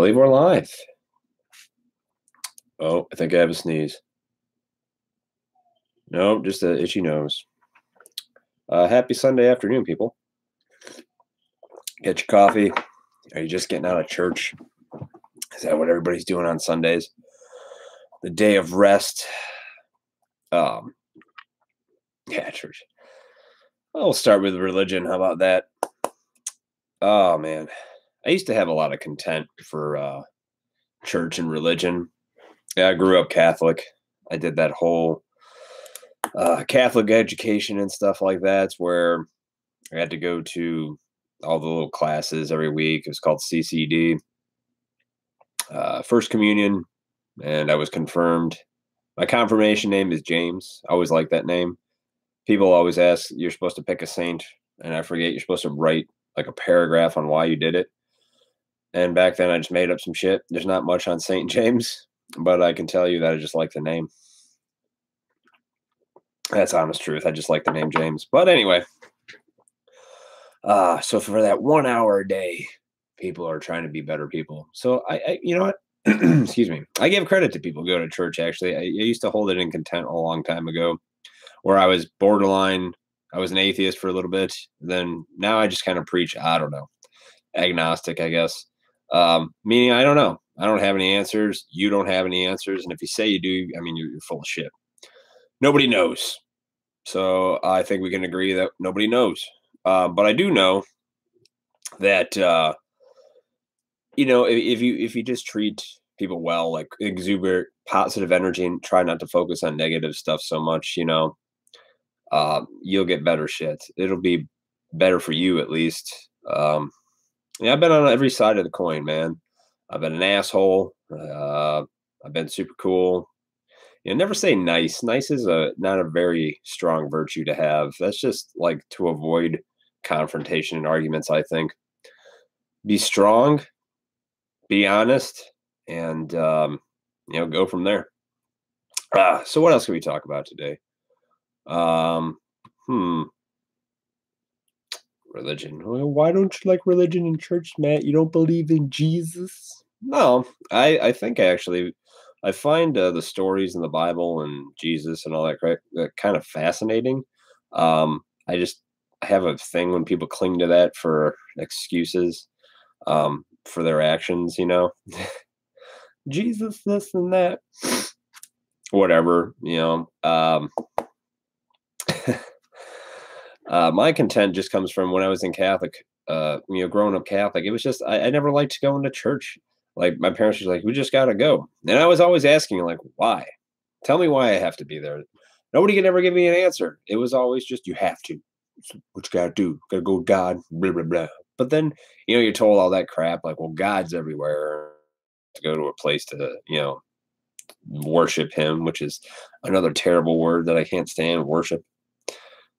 believe we're live. Oh, I think I have a sneeze. Nope, just an itchy nose. Happy Sunday afternoon, people. Get your coffee. Are you just getting out of church? Is that what everybody's doing on Sundays? The day of rest. Yeah, church. I'll start with religion. How about that? Oh, man. I used to have a lot of content for church and religion. Yeah, I grew up Catholic. I did that whole Catholic education and stuff like that. It's where I had to go to all the little classes every week. It was called CCD, First Communion, and I was confirmed. My confirmation name is James. I always like that name. People always ask, you're supposed to pick a saint, and I forget you're supposed to write like a paragraph on why you did it. And back then I just made up some shit. There's not much on Saint James, but I can tell you that I just like the name. That's honest truth. I just like the name James. But anyway, so for that 1 hour a day, people are trying to be better people. So I you know what? Excuse me. I give credit to people who go to church. Actually, I used to hold it in contempt a long time ago, where I was borderline. I was an atheist for a little bit. Then now I just kind of preach. I don't know, agnostic, I guess. Meaning I don't know. I don't have any answers. You don't have any answers. And if you say you do, I mean, you're full of shit. Nobody knows. So I think we can agree that nobody knows. But I do know that if you just treat people well, like exuberant positive energy, and try not to focus on negative stuff so much, you'll get better shit. It'll be better for you, at least. Yeah, I've been on every side of the coin, man. I've been an asshole. I've been super cool. Never say nice. Nice is not a very strong virtue to have. That's just like to avoid confrontation and arguments, I think. Be strong, be honest, and go from there. So what else can we talk about today? Religion. Well, why don't you like religion in church, Matt? You don't believe in Jesus? No, I think I find the stories in the Bible and Jesus and all that crap kind of fascinating. I just have a thing when people cling to that for excuses for their actions, Jesus, this and that, whatever, my content just comes from when I was in Catholic, growing up Catholic. It was just, I never liked going to church. Like my parents were like, we just got to go. And I was always asking like, why? Tell me why I have to be there. Nobody could ever give me an answer. It was always just, you have to. What you got to do? Got to go with God, blah, blah, blah. But then, you're told all that crap. Like, well, God's everywhere. To go to a place to, worship him, which is another terrible word that I can't stand, worship.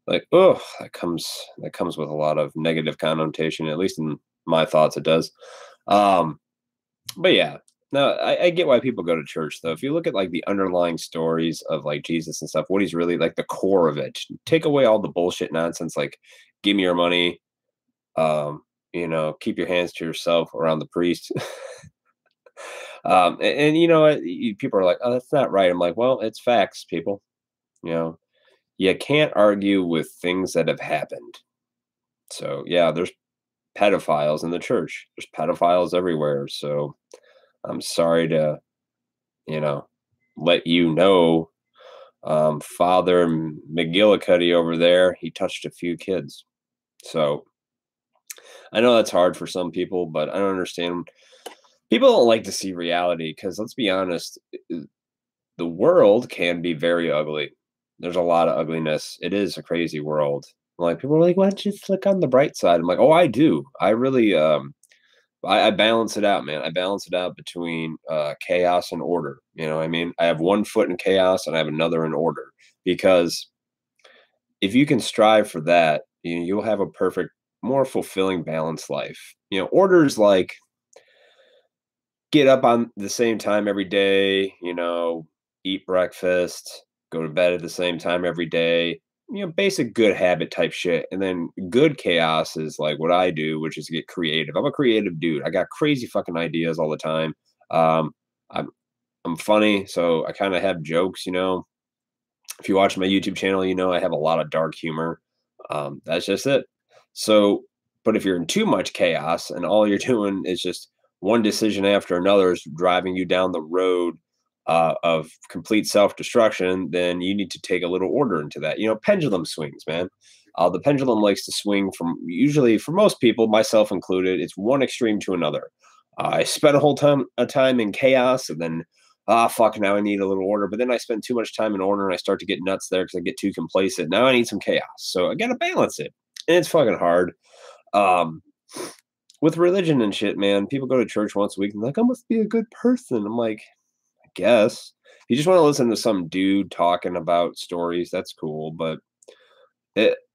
Like, oh, that comes with a lot of negative connotation, at least in my thoughts, it does. But yeah, no, I get why people go to church, though. If you look at like the underlying stories of like Jesus and stuff, what he's really like, the core of it, take away all the bullshit nonsense, like give me your money, keep your hands to yourself around the priest. People are like, oh, that's not right. I'm like, well, it's facts, people. You can't argue with things that have happened. So yeah, there's pedophiles in the church. There's pedophiles everywhere. So I'm sorry to, let you know, Father McGillicuddy over there, he touched a few kids. So I know that's hard for some people, but I don't understand. People don't like to see reality because, let's be honest, the world can be very ugly. There's a lot of ugliness. It is a crazy world. Like, people are like, why don't you just look on the bright side? I'm like, oh, I do. I really, I balance it out, man. I balance it out between chaos and order. You know what I mean? I have one foot in chaos and I have another in order, because if you can strive for that, you'll have a perfect, more fulfilling, balanced life. Order is like, get up on the same time every day, eat breakfast, go to bed at the same time every day, basic good habit type shit. And then good chaos is like what I do, which is get creative. I'm a creative dude. I got crazy fucking ideas all the time. Um, I'm I'm funny, so I kind of have jokes. If you watch my YouTube channel, I have a lot of dark humor. That's just it. So, but if you're in too much chaos and all you're doing is just one decision after another is driving you down the road of complete self destruction, then you need to take a little order into that. Pendulum swings, man. The pendulum likes to swing from usually, for most people, myself included, it's one extreme to another. I spent a time in chaos, and then fuck, now I need a little order. But then I spend too much time in order and I start to get nuts there because I get too complacent. Now I need some chaos. So I got to balance it. And it's fucking hard. Um, with religion and shit, man, people go to church once a week and they're like, I must be a good person. I'm like, I guess. If you just want to listen to some dude talking about stories, that's cool. But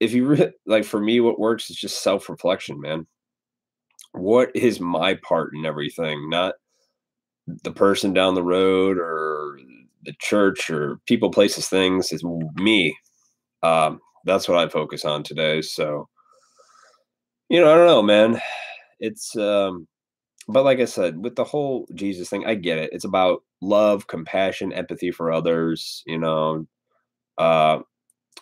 if you like, for me, what works is just self reflection, man. What is my part in everything? Not the person down the road or the church or people, places, things. Is me. That's what I focus on today. So, I don't know, man. It's but like I said, with the whole Jesus thing, I get it. It's about love, compassion, empathy for others. Uh,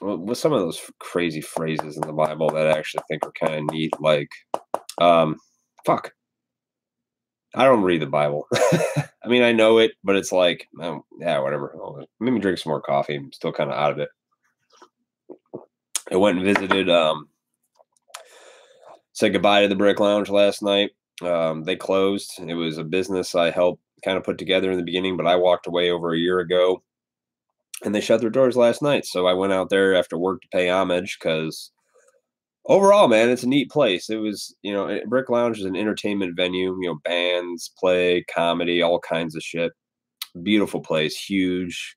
with some of those crazy phrases in the Bible that I actually think are kind of neat, like, um, fuck. I don't read the Bible. I mean, I know it, but it's like, yeah, whatever. Let me drink some more coffee. I'm still kind of out of it. I went and visited, said goodbye to the Brick Lounge last night. They closed. It was a business I helped kind of put together in the beginning, but I walked away over a year ago, and they shut their doors last night. So I went out there after work to pay homage because overall, man, it's a neat place. It was, Brick Lounge is an entertainment venue, bands play, comedy, all kinds of shit. Beautiful place, huge.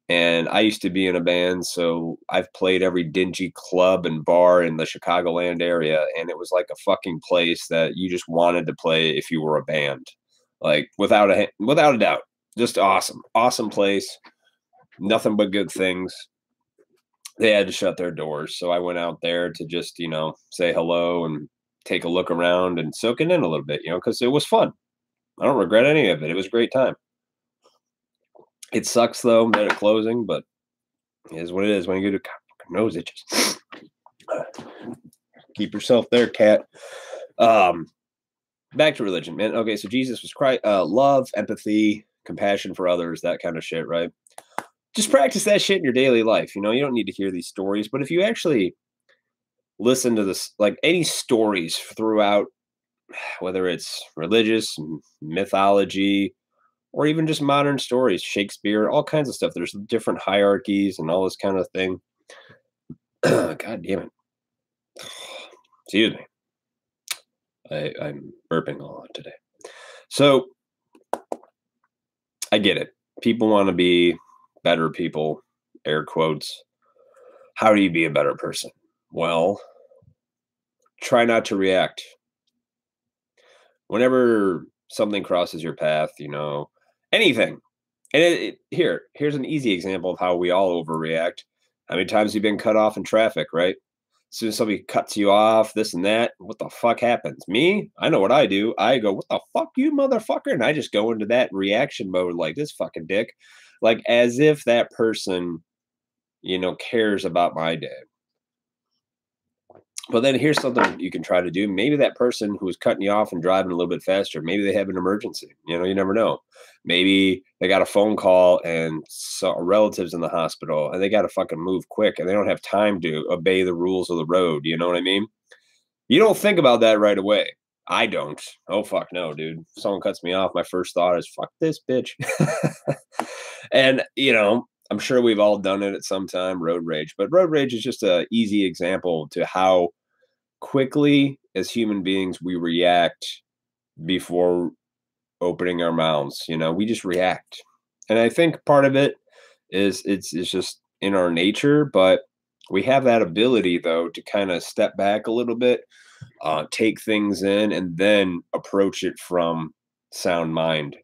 And I used to be in a band, so I've played every dingy club and bar in the Chicagoland area, and it was like a fucking place that you just wanted to play if you were a band. Like without a doubt. Just awesome. Awesome place. Nothing but good things. They had to shut their doors, so I went out there to just, say hello and take a look around and soak it in a little bit, because it was fun. I don't regret any of it. It was a great time. It sucks though that it's closing, but it is what it is. When you get a nose itches, keep yourself there, cat. Back to religion, man. Okay, so Jesus was Christ, love, empathy, compassion for others, that kind of shit, right? Just practice that shit in your daily life. You don't need to hear these stories, but if you actually listen to this, like any stories throughout, whether it's religious, mythology, or even just modern stories, Shakespeare, all kinds of stuff. There's different hierarchies and all this kind of thing. God damn it. Excuse me. I'm burping a lot today. So I get it. People want to be better people, air quotes. How do you be a better person? Well, try not to react. Whenever something crosses your path, anything. And here's an easy example of how we all overreact. How many times have you been cut off in traffic, right? As soon as somebody cuts you off, this and that, what the fuck happens? Me? I know what I do. I go, what the fuck, you motherfucker? And I just go into that reaction mode like this fucking dick. Like as if that person, cares about my day. But then here's something you can try to do. Maybe that person who was cutting you off and driving a little bit faster, maybe they have an emergency. You never know. Maybe they got a phone call and saw relatives in the hospital and they got to fucking move quick and they don't have time to obey the rules of the road. You know what I mean? You don't think about that right away. I don't. Oh, fuck no, dude. If someone cuts me off, my first thought is, fuck this bitch. And, I'm sure we've all done it at some time, road rage. But road rage is just an easy example to how quickly as human beings we react before opening our mouths. We just react. And I think part of it is it's just in our nature, but we have that ability though to kind of step back a little bit, take things in, and then approach it from sound mind.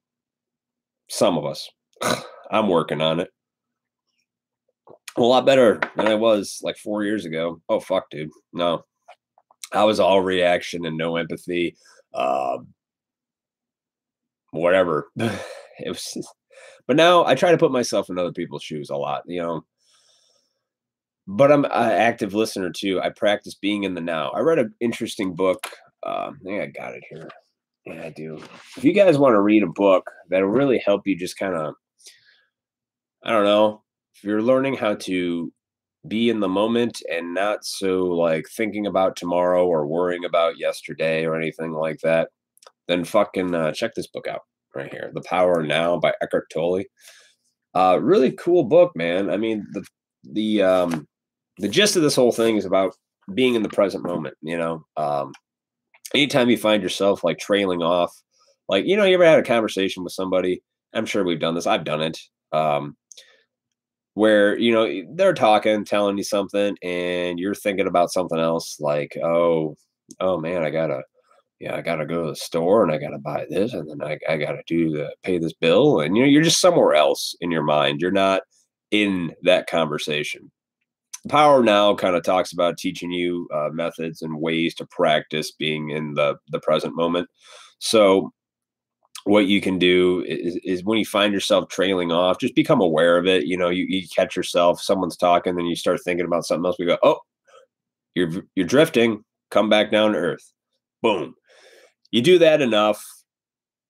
Some of us. I'm working on it. a lot better than I was like 4 years ago. Oh fuck, dude. No, I was all reaction and no empathy. Uh, Whatever. It was, but now I try to put myself in other people's shoes a lot, you know. But I'm an active listener too. I practice being in the now. I read an interesting book. I think I got it here. Yeah, I do. If you guys want to read a book that'll really help you, just kind of, I don't know, if you're learning how to be in the moment and not so like thinking about tomorrow or worrying about yesterday or anything like that, then fucking check this book out right here, "The Power Now" by Eckhart Tolle. Really cool book, man. I mean, the gist of this whole thing is about being in the present moment. You know, anytime you find yourself like trailing off, like you know, you ever had a conversation with somebody? I'm sure we've done this. I've done it. Where you know they're talking, telling you something, and you're thinking about something else. Like, oh man, I gotta go to the store and I gotta buy this, and then I gotta pay this bill, and you know, you're just somewhere else in your mind. You're not in that conversation. Power Now kind of talks about teaching you methods and ways to practice being in the present moment. So what you can do is when you find yourself trailing off, just become aware of it. You know, you catch yourself, someone's talking, then you start thinking about something else. We go, oh, you're drifting. Come back down to earth. Boom. You do that enough,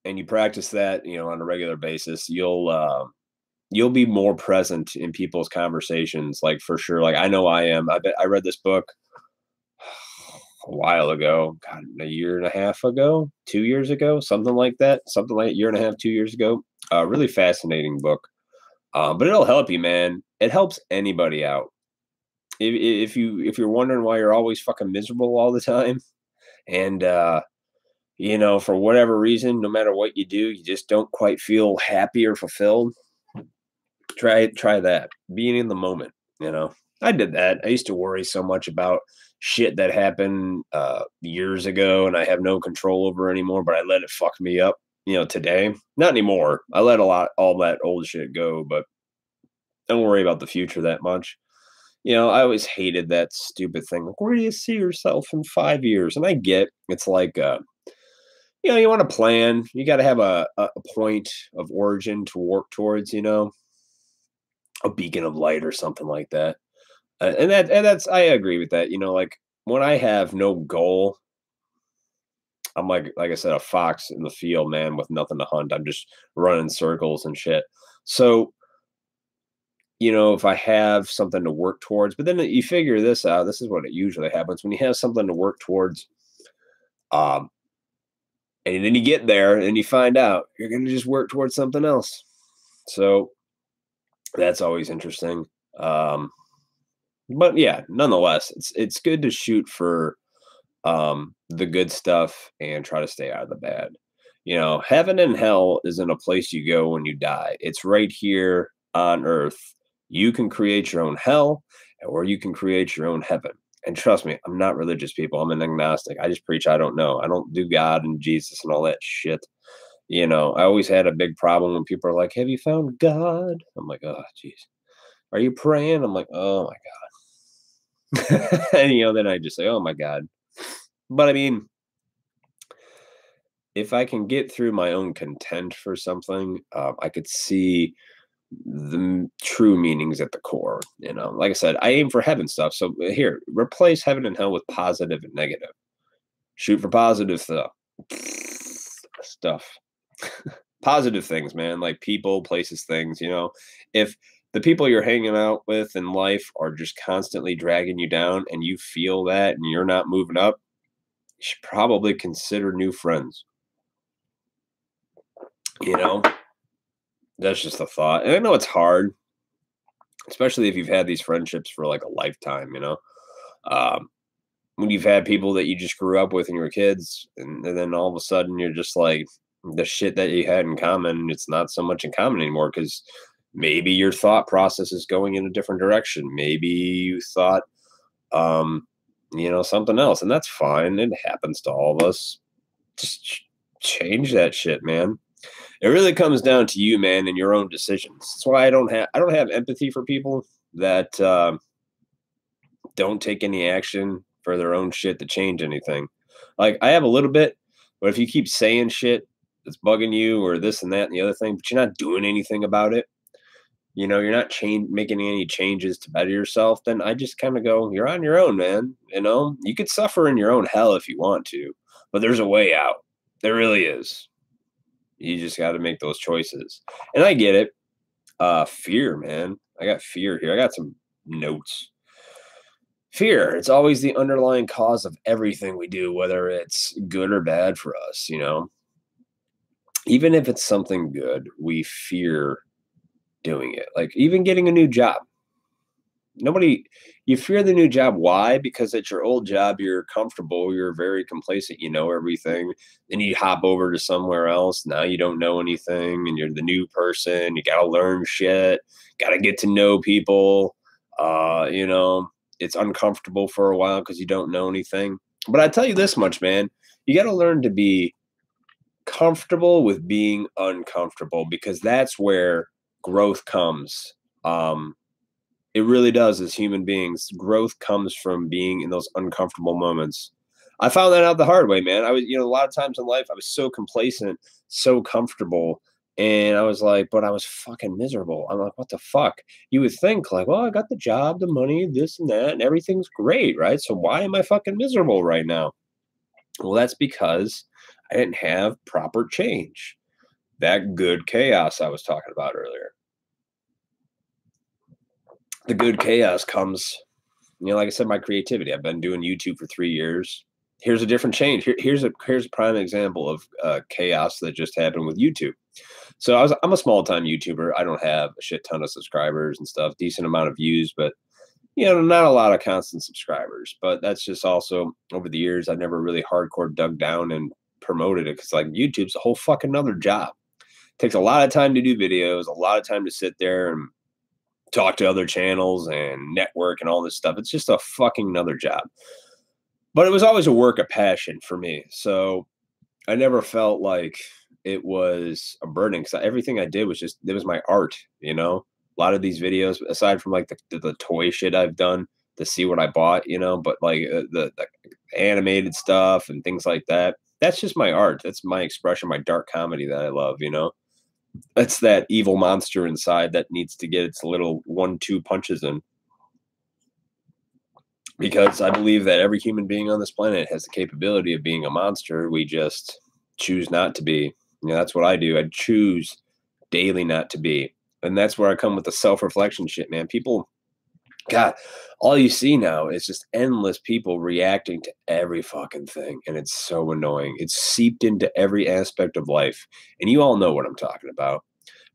and you practice that, you know, on a regular basis, you'll be more present in people's conversations, like for sure. Like I know I am. I read this book a while ago, God, a year and a half ago, 2 years ago, something like that, something like a year and a half, 2 years ago. Really fascinating book. But it'll help you, man. It helps anybody out. If you're wondering why you're always fucking miserable all the time, and you know, for whatever reason, no matter what you do, you just don't quite feel happy or fulfilled. Try that. Being in the moment, you know. I did that. I used to worry so much about shit that happened years ago and I have no control over anymore, but I let it fuck me up, you know, today. Not anymore. I let all that old shit go, but don't worry about the future that much. You know, I always hated that stupid thing. Like, where do you see yourself in 5 years? And I get it's like you know, you want to plan. You got to have a point of origin to work towards, you know, a beacon of light or something like that. And that's I agree with that. You know, like when I have no goal, I'm like I said, a fox in the field, man, with nothing to hunt. I'm just running circles and shit. So, you know, if I have something to work towards, but then you figure this out, this is what it usually happens when you have something to work towards. Um, and then you get there and you find out you're going to just work towards something else. So that's always interesting. But yeah, nonetheless, it's good to shoot for the good stuff and try to stay out of the bad. You know, heaven and hell isn't a place you go when you die. It's right here on earth. You can create your own hell or you can create your own heaven. And trust me, I'm not religious, people. I'm an agnostic. I just preach I don't know. I don't do God and Jesus and all that shit. You know, I always had a big problem when people are like, "Have you found God?" I'm like, "Oh, jeez. Are you praying?" I'm like, "Oh my God." And you know, then I just say, "Oh my God." But I mean, if I can get through my own content for something, I could see the true meanings at the core. You know, like I said, I aim for heaven stuff. So here, replace heaven and hell with positive and negative. Shoot for positive stuff. Positive things, man, like people, places, things. You know, if the people you're hanging out with in life are just constantly dragging you down, and you feel that, and you're not moving up, you should probably consider new friends. You know, that's just a thought. And I know it's hard, especially if you've had these friendships for like a lifetime, you know. Um, when you've had people that you just grew up with when you were kids, and then all of a sudden you're just like the shit that you had in common, it's not so much in common anymore because maybe your thought process is going in a different direction. Maybe you thought, um, you know, something else, and that's fine. It happens to all of us. Just change that shit, man. It really comes down to you, man, and your own decisions. That's why I don't have empathy for people. that don't take any action for their own shit to change anything. Like, I have a little bit, but if you keep saying shit that's bugging you or this and that and the other thing, but you're not doing anything about it, you know, you're not making any changes to better yourself, then I just kind of go, you're on your own, man. You know, you could suffer in your own hell if you want to, but there's a way out. There really is. You just got to make those choices. And I get it. Fear, man. I got fear here. I got some notes. Fear. It's always the underlying cause of everything we do, whether it's good or bad for us, you know. Even if it's something good, we fear doing it. Like even getting a new job. You fear the new job. Why? Because at your old job, you're comfortable, you're very complacent, you know everything. Then you hop over to somewhere else. Now you don't know anything and you're the new person. You got to learn shit, got to get to know people. You know, it's uncomfortable for a while because you don't know anything. But I tell you this much, man, you got to learn to be comfortable with being uncomfortable because that's where growth comes. It really does. As human beings, growth comes from being in those uncomfortable moments. I found that out the hard way, man. I was, you know, a lot of times in life, I was so complacent, so comfortable. And I was like, but I was fucking miserable. I'm like, what the fuck? You would think like, well, I got the job, the money, this and that, and everything's great, right? So why am I fucking miserable right now? Well, that's because I didn't have proper change. That good chaos I was talking about earlier. The good chaos comes, you know, like I said, my creativity. I've been doing YouTube for 3 years. Here's a different change. Here's a prime example of chaos that just happened with YouTube. So I'm a small time YouTuber. I don't have a shit ton of subscribers and stuff, decent amount of views, but you know, not a lot of constant subscribers. But that's just also over the years, I never really hardcore dug down and promoted it because like YouTube's a whole fucking another job. It takes a lot of time to do videos, a lot of time to sit there and talk to other channels and network and all this stuff. It's just a fucking another job. But it was always a work of passion for me. So I never felt like it was a burden because everything I did was just, it was my art, you know? A lot of these videos, aside from like the toy shit I've done to see what I bought, you know, but like the animated stuff and things like that, that's just my art. That's my expression, my dark comedy that I love, you know? It's that evil monster inside that needs to get its little 1-2 punches in. Because I believe that every human being on this planet has the capability of being a monster. We just choose not to be. You know, that's what I do. I choose daily not to be. And that's where I come with the self-reflection shit, man. People, God, all you see now is just endless people reacting to every fucking thing. And it's so annoying. It's seeped into every aspect of life. And you all know what I'm talking about.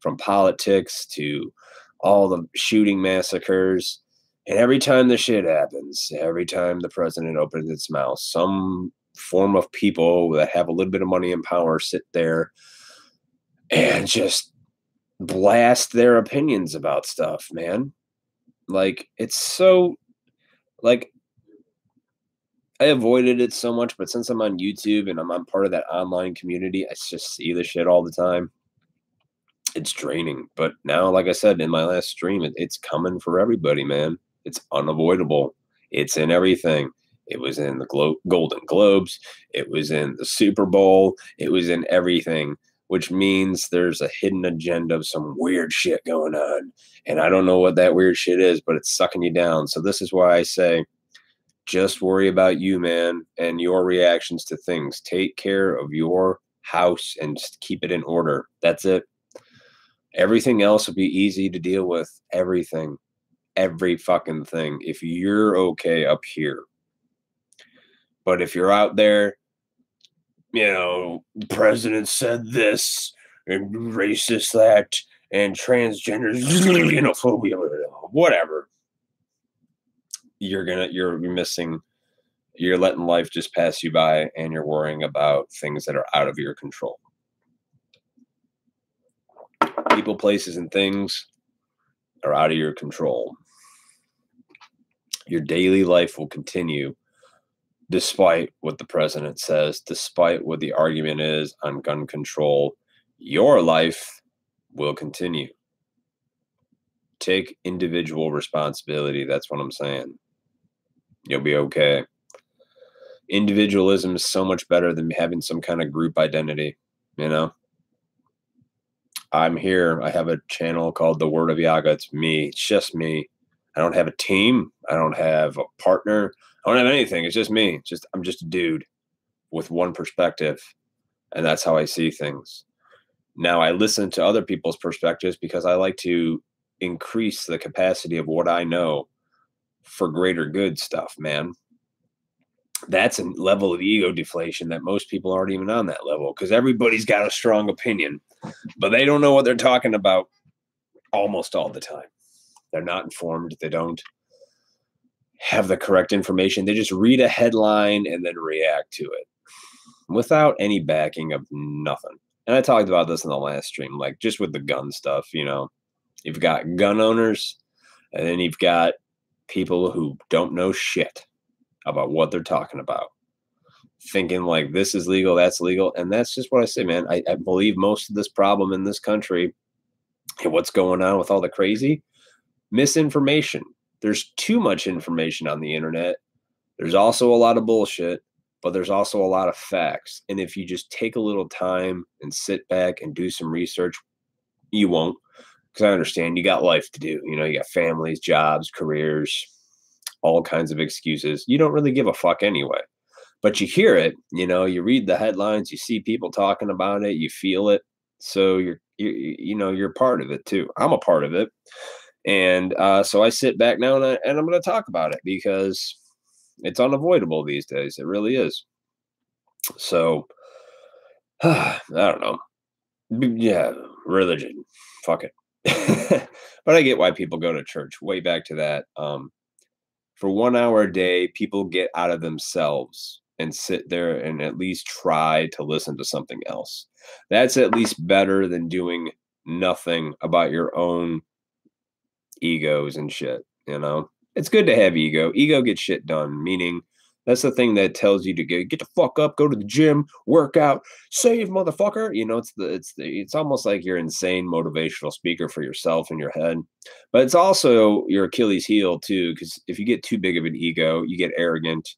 From politics to all the shooting massacres. And every time the shit happens, every time the president opens its mouth, some form of people that have a little bit of money and power sit there and just blast their opinions about stuff, man. Like, it's so, like, I avoided it so much, but since I'm on YouTube and I'm part of that online community, I just see the shit all the time. It's draining. But now, like I said in my last stream, it's coming for everybody, man. It's unavoidable. It's in everything. It was in the Golden Globes. It was in the Super Bowl. It was in everything, which means there's a hidden agenda of some weird shit going on. And I don't know what that weird shit is, but it's sucking you down. So this is why I say, just worry about you, man, and your reactions to things. Take care of your house and just keep it in order. That's it. Everything else will be easy to deal with. Everything. Every fucking thing. If you're okay up here. But if you're out there, you know, the president said this, and racist that, and transgender, xenophobia, whatever. You're missing, you're letting life just pass you by, and you're worrying about things that are out of your control. People, places, and things are out of your control. Your daily life will continue despite what the president says, despite what the argument is on gun control. Your life will continue. Take individual responsibility. That's what I'm saying. You'll be okay. Individualism is so much better than having some kind of group identity, you know? I'm here. I have a channel called The Word of Yaga. It's me. It's just me. I don't have a team. I don't have a partner. I don't have anything. It's just me. I'm just a dude with one perspective. And that's how I see things. Now, I listen to other people's perspectives because I like to increase the capacity of what I know for greater good stuff, man. That's a level of ego deflation that most people aren't even on that level, because everybody's got a strong opinion, but they don't know what they're talking about almost all the time. They're not informed. They don't have the correct information. They just read a headline and then react to it without any backing of nothing. And I talked about this in the last stream, like just with the gun stuff, you know, you've got gun owners and then you've got people who don't know shit about what they're talking about, thinking like this is legal, that's legal. And that's just what I say, man. I believe most of this problem in this country and what's going on with all the crazy misinformation. There's too much information on the internet. There's also a lot of bullshit, but there's also a lot of facts. And if you just take a little time and sit back and do some research, you won't. Because I understand you got life to do. You know, you got families, jobs, careers, all kinds of excuses. You don't really give a fuck anyway. But you hear it, you know, you read the headlines, you see people talking about it, you feel it. So you're part of it too. I'm a part of it. And so I sit back now and I'm going to talk about it because it's unavoidable these days. It really is. So I don't know. Yeah, religion. Fuck it. But I get why people go to church. Way back to that. For 1 hour a day, people get out of themselves and sit there and at least try to listen to something else. That's at least better than doing nothing about your own egos and shit, you know? It's good to have ego. Ego gets shit done, meaning that's the thing that tells you to get the fuck up, go to the gym, work out, save, motherfucker. You know, it's almost like you're insane motivational speaker for yourself in your head. But it's also your Achilles heel too, because if you get too big of an ego, you get arrogant,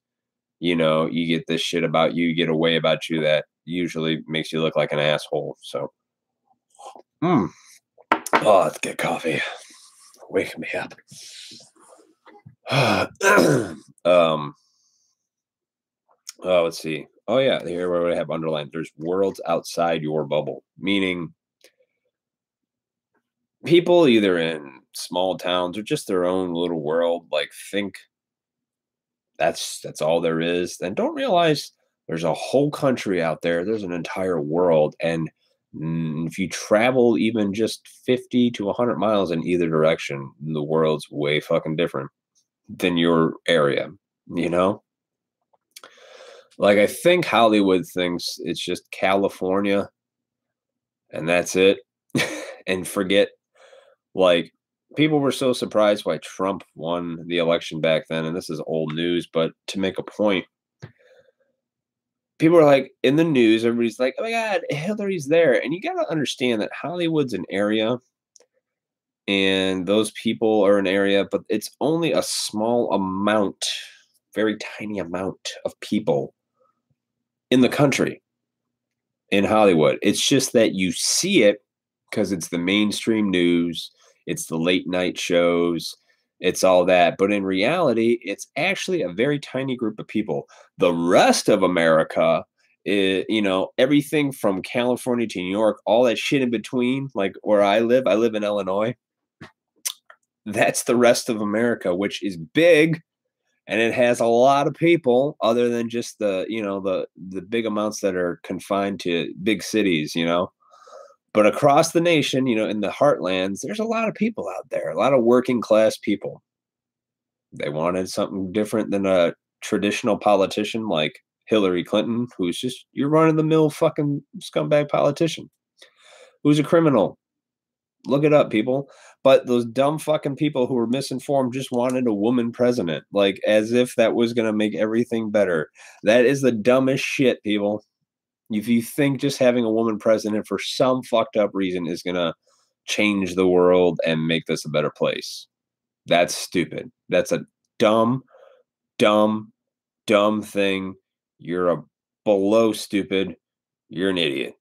you know, you get this shit about you, get a way about you that usually makes you look like an asshole. So oh, let's get coffee. Wake me up. Let's see. Oh yeah, here where I have underlined. There's worlds outside your bubble, meaning people either in small towns or just their own little world, like think that's all there is, and don't realize there's a whole country out there. There's an entire world, and if you travel even just 50 to 100 miles in either direction, the world's way fucking different than your area, you know? Like, I think Hollywood thinks it's just California and that's it. And forget, like, people were so surprised why Trump won the election back then. And this is old news, but to make a point, people are like in the news, everybody's like, oh my God, Hillary's there. And you got to understand that Hollywood's an area and those people are an area, but it's only a small amount, very tiny amount of people in the country, in Hollywood. It's just that you see it because it's the mainstream news, it's the late night shows, it's all that. But in reality, it's actually a very tiny group of people. The rest of America is, you know, everything from California to New York, all that shit in between, like where I live in Illinois. That's the rest of America, which is big. And it has a lot of people other than just the, you know, the big amounts that are confined to big cities, you know. But across the nation, you know, in the heartlands, there's a lot of people out there, a lot of working class people. They wanted something different than a traditional politician like Hillary Clinton, who's just your run-of-the-mill fucking scumbag politician, who's a criminal. Look it up, people. But those dumb fucking people who were misinformed just wanted a woman president, like as if that was going to make everything better. That is the dumbest shit, people. If you think just having a woman president for some fucked up reason is going to change the world and make this a better place. That's stupid. That's a dumb, dumb, dumb thing. You're a below stupid. You're an idiot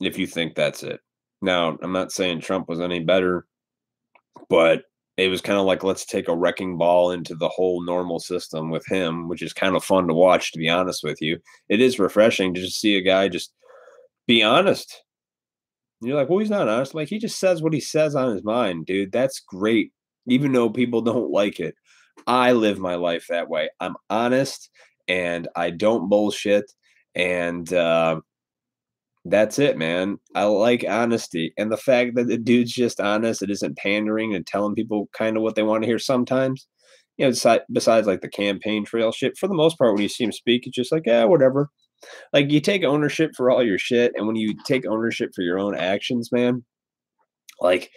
if you think that's it. Now, I'm not saying Trump was any better, but it was kind of like, let's take a wrecking ball into the whole normal system with him, which is kind of fun to watch, to be honest with you. It is refreshing to just see a guy just be honest. And you're like, well, he's not honest. Like, he just says what he says on his mind, dude. That's great. Even though people don't like it. I live my life that way. I'm honest and I don't bullshit. And that's it, man. I like honesty. And the fact that the dude's just honest, it isn't pandering and telling people kind of what they want to hear sometimes. You know, besides like the campaign trail shit, for the most part, when you see him speak, it's just like, yeah, whatever. Like, you take ownership for all your shit. And when you take ownership for your own actions, man, like,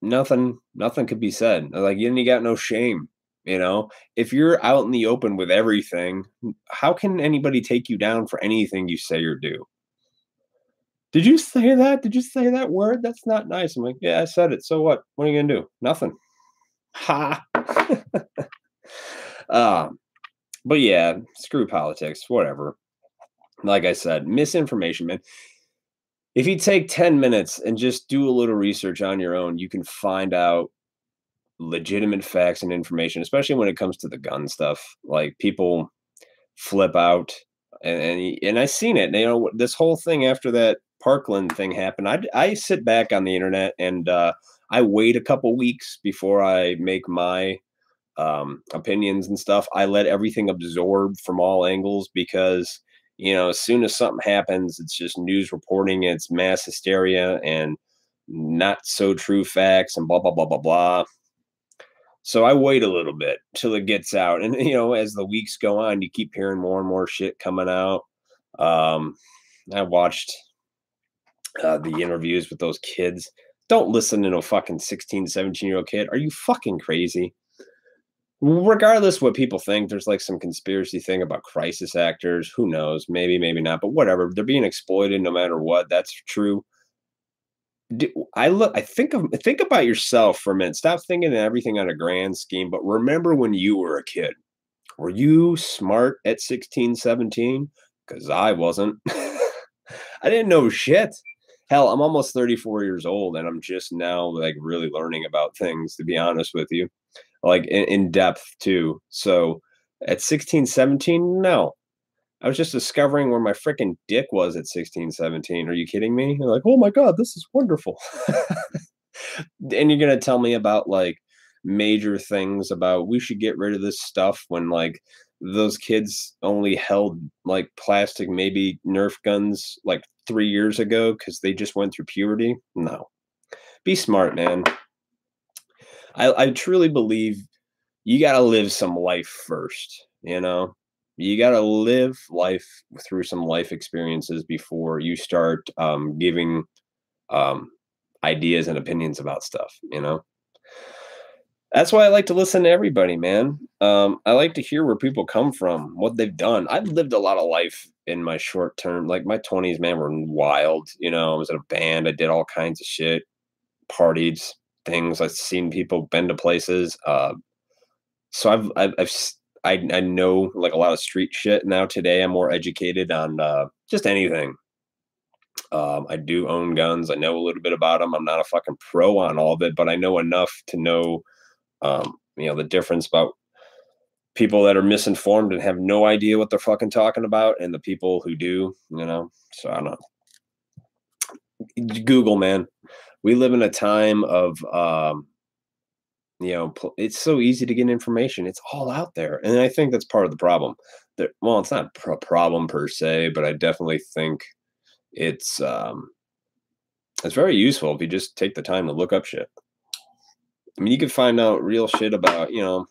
nothing could be said. Like, you got no shame. You know, if you're out in the open with everything, how can anybody take you down for anything you say or do? Did you say that? Did you say that word? That's not nice. I'm like, yeah, I said it. So what? What are you gonna do? Nothing. Ha. um, but yeah, screw politics. Whatever. Like I said, misinformation, man. If you take 10 minutes and just do a little research on your own, you can find out legitimate facts and information, especially when it comes to the gun stuff. Like, people flip out, and I seen it. You know, this whole thing after that Parkland thing happened. I sit back on the internet and I wait a couple weeks before I make my opinions and stuff. I let everything absorb from all angles because, you know, as soon as something happens, it's just news reporting, it's mass hysteria and not so true facts and blah blah blah blah blah. So I wait a little bit till it gets out. And, you know, as the weeks go on, you keep hearing more and more shit coming out. I watched the interviews with those kids. Don't listen to no fucking 16, 17-year-old kid. Are you fucking crazy? Regardless what people think, there's like some conspiracy thing about crisis actors. Who knows? Maybe, maybe not. But whatever. They're being exploited no matter what. That's true. Think about yourself for a minute. Stop thinking of everything on a grand scheme, but remember when you were a kid. Were you smart at 16, 17? Because I wasn't. I didn't know shit. Hell, I'm almost 34 years old and I'm just now like really learning about things, to be honest with you. Like in depth too. So at 16, 17, no. I was just discovering where my freaking dick was at 16, 17. Are you kidding me? You're like, oh my God, this is wonderful. And you're going to tell me about like major things about we should get rid of this stuff when like those kids only held like plastic, maybe Nerf guns like 3 years ago because they just went through puberty. No. Be smart, man. I truly believe you got to live some life first, you know? You got to live life through some life experiences before you start giving ideas and opinions about stuff, you know? That's why I like to listen to everybody, man. I like to hear where people come from, what they've done. I've lived a lot of life in my short term. Like my 20s, man, were wild. You know, I was in a band. I did all kinds of shit, partied, things. I've seen people been to places. So I know like a lot of street shit now. Today, I'm more educated on just anything. I do own guns. I know a little bit about them. I'm not a fucking pro on all of it, but I know enough to know, you know, the difference about people that are misinformed and have no idea what they're fucking talking about, and the people who do. You know, so I don't know. Google, man. We live in a time of you know, it's so easy to get information. It's all out there. And I think that's part of the problem. Well, it's not a problem per se, but I definitely think it's very useful if you just take the time to look up shit. I mean, you can find out real shit about, you know,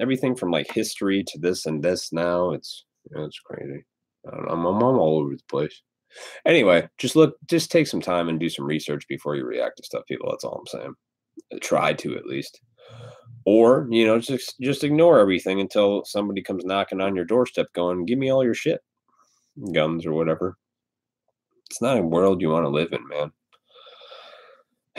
everything from like history to this and this now. It's, you know, it's crazy. I don't know, I'm all over the place. Anyway, just take some time and do some research before you react to stuff, people. That's all I'm saying. Try to, at least. Or, you know, just ignore everything until somebody comes knocking on your doorstep going, give me all your shit, guns or whatever. It's not a world you want to live in, man.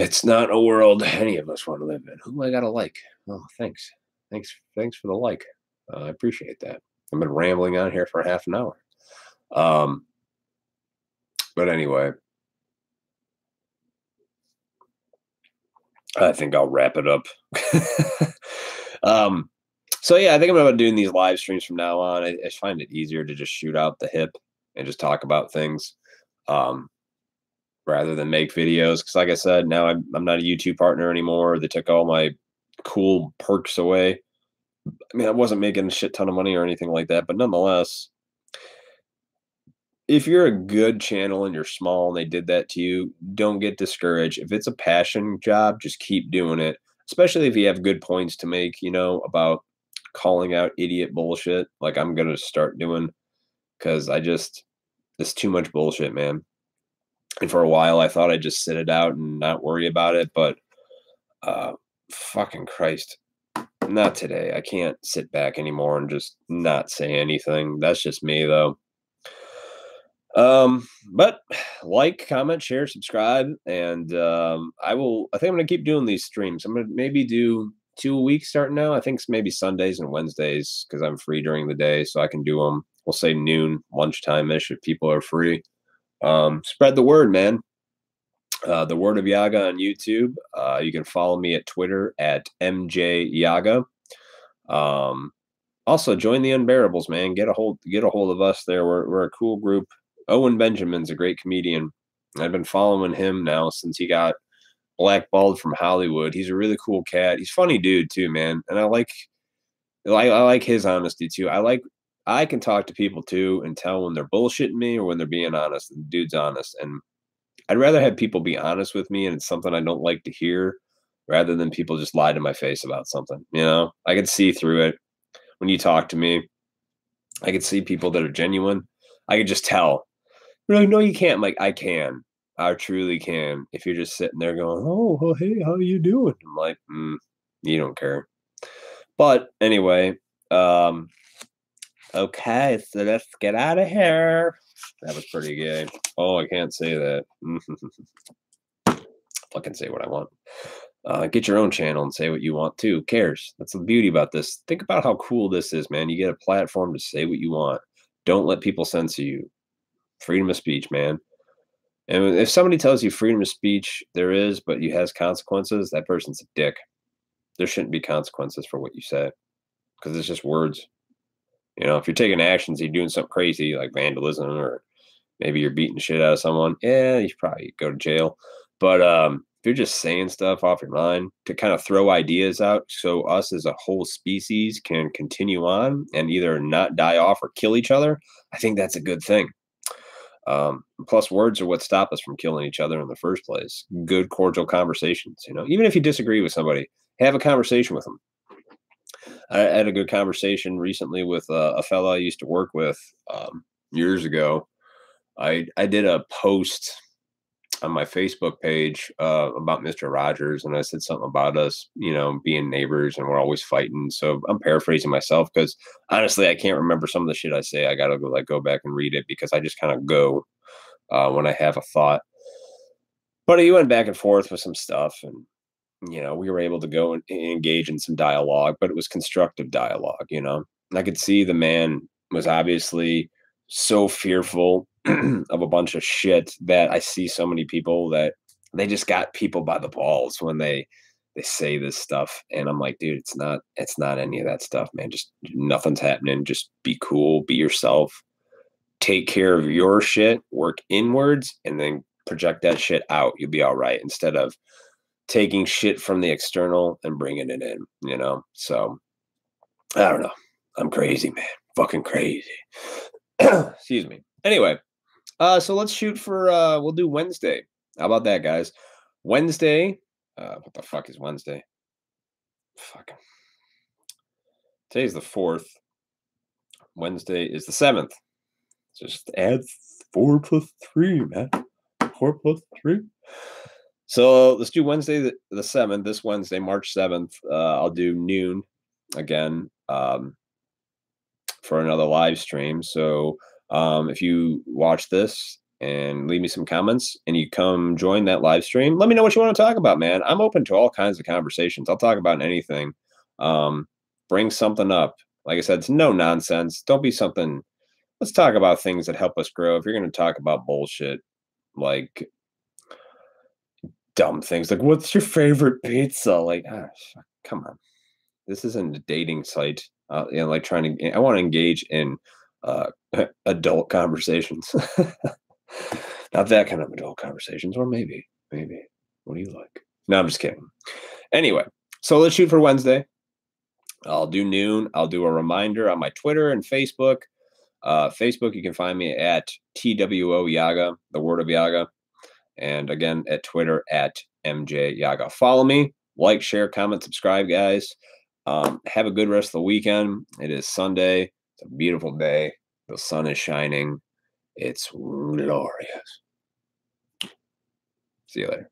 It's not a world any of us want to live in. Who I got to like? Oh, thanks. Thanks for the like. I appreciate that. I've been rambling on here for half an hour. But anyway, I think I'll wrap it up. So yeah, I think I'm about doing these live streams from now on. I find it easier to just shoot out the hip and just talk about things, rather than make videos. Because like I said, now I'm not a YouTube partner anymore. They took all my cool perks away. I mean, I wasn't making a shit ton of money or anything like that, but nonetheless, if you're a good channel and you're small and they did that to you, don't get discouraged. If it's a passion job, just keep doing it, especially if you have good points to make, about calling out idiot bullshit like I'm going to start doing, because it's too much bullshit, man. And for a while, I thought I'd just sit it out and not worry about it, but fucking Christ, not today. I can't sit back anymore and just not say anything. That's just me, though. But like, comment, share, subscribe, and I think I'm gonna keep doing these streams. I'm gonna maybe do 2 a week starting now. I think it's maybe Sundays and Wednesdays because I'm free during the day, so I can do them. We'll say noon, lunchtime ish if people are free. Spread the word, man. The Word of Yaga on YouTube. You can follow me at Twitter at MJYaga. Also join the Unbearables, man. Get a hold of us there. We're a cool group. Owen Benjamin's a great comedian. I've been following him now since he got blackballed from Hollywood. He's a really cool cat. He's a funny dude too, man. And I like his honesty too. I can talk to people too and tell when they're bullshitting me or when they're being honest. The dude's honest. And I'd rather have people be honest with me and it's something I don't like to hear rather than people just lie to my face about something. I can see through it when you talk to me. I can see people that are genuine. I could just tell. You're like, no, you can't. I'm like, I can. I truly can. If you're just sitting there going, oh, well, hey, how you doing? I'm like, you don't care. But anyway, okay, so let's get out of here. That was pretty gay. Oh, I can't say that. Fucking say what I want. Get your own channel and say what you want too. Who cares? That's the beauty about this. Think about how cool this is, man. You get a platform to say what you want. Don't let people censor you. Freedom of speech, man. And if somebody tells you freedom of speech, there is, but it has consequences, that person's a dick. There shouldn't be consequences for what you say because it's just words. If you're taking actions, you're doing something crazy like vandalism or maybe you're beating the shit out of someone, yeah, you should probably go to jail. But if you're just saying stuff off your mind to kind of throw ideas out so us as a whole species can continue on and either not die off or kill each other, I think that's a good thing. Plus, words are what stop us from killing each other in the first place. Good, cordial conversations. Even if you disagree with somebody, have a conversation with them. I had a good conversation recently with a fellow I used to work with years ago. I did a post on my Facebook page about Mr. Rogers, and I said something about us, being neighbors and we're always fighting. So I'm paraphrasing myself because honestly, I can't remember some of the shit I say. I gotta go back and read it because I just kind of go when I have a thought. But he went back and forth with some stuff, and we were able to go and engage in some dialogue, but it was constructive dialogue. And I could see the man was obviously so fearful of a bunch of shit that I see so many people that they just got people by the balls when they say this stuff. And I'm like, dude, it's not any of that stuff, man. Just nothing's happening. Just be cool, be yourself, take care of your shit, work inwards, and then project that shit out. You'll be all right instead of taking shit from the external and bringing it in, So I don't know. I'm crazy, man. Fucking crazy. Excuse me. Anyway, so let's shoot for we'll do Wednesday. How about that, guys? Wednesday. What the fuck is Wednesday? Fuck. Today's the 4th. Wednesday is the 7th. Just add 4 plus 3, man. 4 plus 3. So let's do Wednesday the 7th. This Wednesday, March 7th. I'll do noon again for another live stream. So if you watch this and leave me some comments, and you come join that live stream, let me know what you want to talk about, man. I'm open to all kinds of conversations. I'll talk about anything. Bring something up. Like I said, it's no nonsense. Don't be something. Let's talk about things that help us grow. If you're going to talk about bullshit, like dumb things, like what's your favorite pizza? Like, come on. This isn't a dating site. Like I want to engage in adult conversations. Not that kind of adult conversations, or maybe. What do you like? No, I'm just kidding. Anyway, so let's shoot for Wednesday. I'll do noon. I'll do a reminder on my Twitter and Facebook. Facebook, you can find me at TWO Yaga, the word of Yaga. And again, at Twitter at MJ Yaga. Follow me, like, share, comment, subscribe, guys. Have a good rest of the weekend. It is Sunday. It's a beautiful day. The sun is shining. It's glorious. See you later.